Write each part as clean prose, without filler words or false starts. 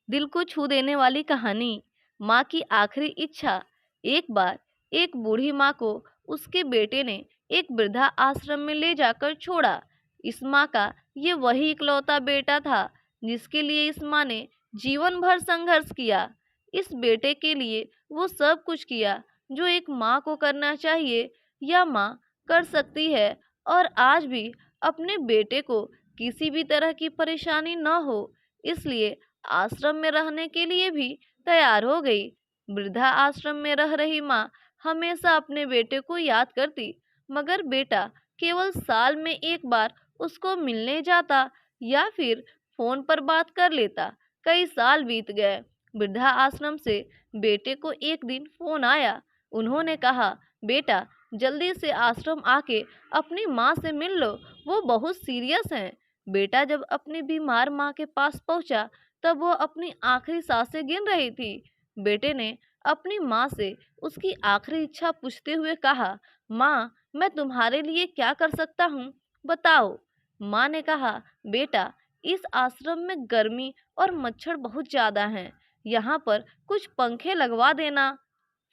दिल को छू देने वाली कहानी। माँ की आखिरी इच्छा। एक बार एक बूढ़ी माँ को उसके बेटे ने एक वृद्धा आश्रम में ले जाकर छोड़ा। इस माँ का ये वही इकलौता बेटा था जिसके लिए इस माँ ने जीवन भर संघर्ष किया। इस बेटे के लिए वो सब कुछ किया जो एक माँ को करना चाहिए या माँ कर सकती है, और आज भी अपने बेटे को किसी भी तरह की परेशानी न हो इसलिए आश्रम में रहने के लिए भी तैयार हो गई। वृद्धा आश्रम में रह रही माँ हमेशा अपने बेटे को याद करती, मगर बेटा केवल साल में एक बार उसको मिलने जाता या फिर फोन पर बात कर लेता। कई साल बीत गए। वृद्धा आश्रम से बेटे को एक दिन फोन आया। उन्होंने कहा, बेटा जल्दी से आश्रम आके अपनी माँ से मिल लो, वो बहुत सीरियस हैं। बेटा जब अपनी बीमार माँ के पास पहुंचा तब वो अपनी आखिरी सांसें गिन रही थी। बेटे ने अपनी माँ से उसकी आखिरी इच्छा पूछते हुए कहा, माँ मैं तुम्हारे लिए क्या कर सकता हूँ, बताओ। माँ ने कहा, बेटा इस आश्रम में गर्मी और मच्छर बहुत ज़्यादा हैं, यहाँ पर कुछ पंखे लगवा देना।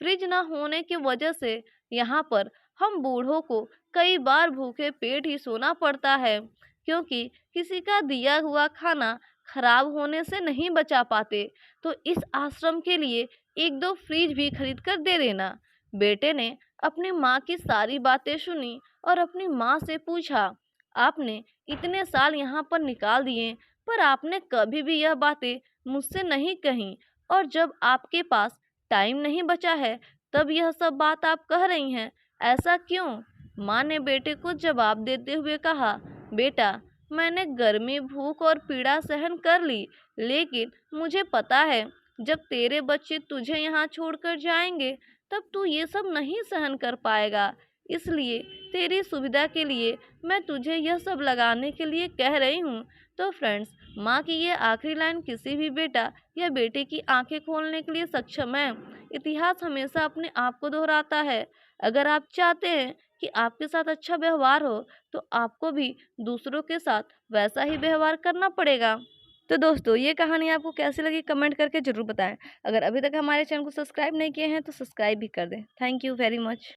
फ्रिज न होने की वजह से यहाँ पर हम बूढ़ों को कई बार भूखे पेट ही सोना पड़ता है, क्योंकि किसी का दिया हुआ खाना खराब होने से नहीं बचा पाते। तो इस आश्रम के लिए एक दो फ्रिज भी खरीद कर दे देना। बेटे ने अपनी माँ की सारी बातें सुनी और अपनी माँ से पूछा, आपने इतने साल यहाँ पर निकाल दिए पर आपने कभी भी यह बातें मुझसे नहीं कही, और जब आपके पास टाइम नहीं बचा है तब यह सब बात आप कह रही हैं, ऐसा क्यों? माँ ने बेटे को जवाब देते हुए कहा, बेटा मैंने गर्मी भूख और पीड़ा सहन कर ली, लेकिन मुझे पता है जब तेरे बच्चे तुझे यहाँ छोड़कर जाएंगे तब तू ये सब नहीं सहन कर पाएगा। इसलिए तेरी सुविधा के लिए मैं तुझे यह सब लगाने के लिए कह रही हूँ। तो फ्रेंड्स, माँ की ये आखिरी लाइन किसी भी बेटा या बेटे की आंखें खोलने के लिए सक्षम है। इतिहास हमेशा अपने आप को दोहराता है। अगर आप चाहते हैं कि आपके साथ अच्छा व्यवहार हो तो आपको भी दूसरों के साथ वैसा ही व्यवहार करना पड़ेगा। तो दोस्तों, ये कहानी आपको कैसी लगी कमेंट करके ज़रूर बताएं। अगर अभी तक हमारे चैनल को सब्सक्राइब नहीं किए हैं तो सब्सक्राइब भी कर दें। Thank you very much.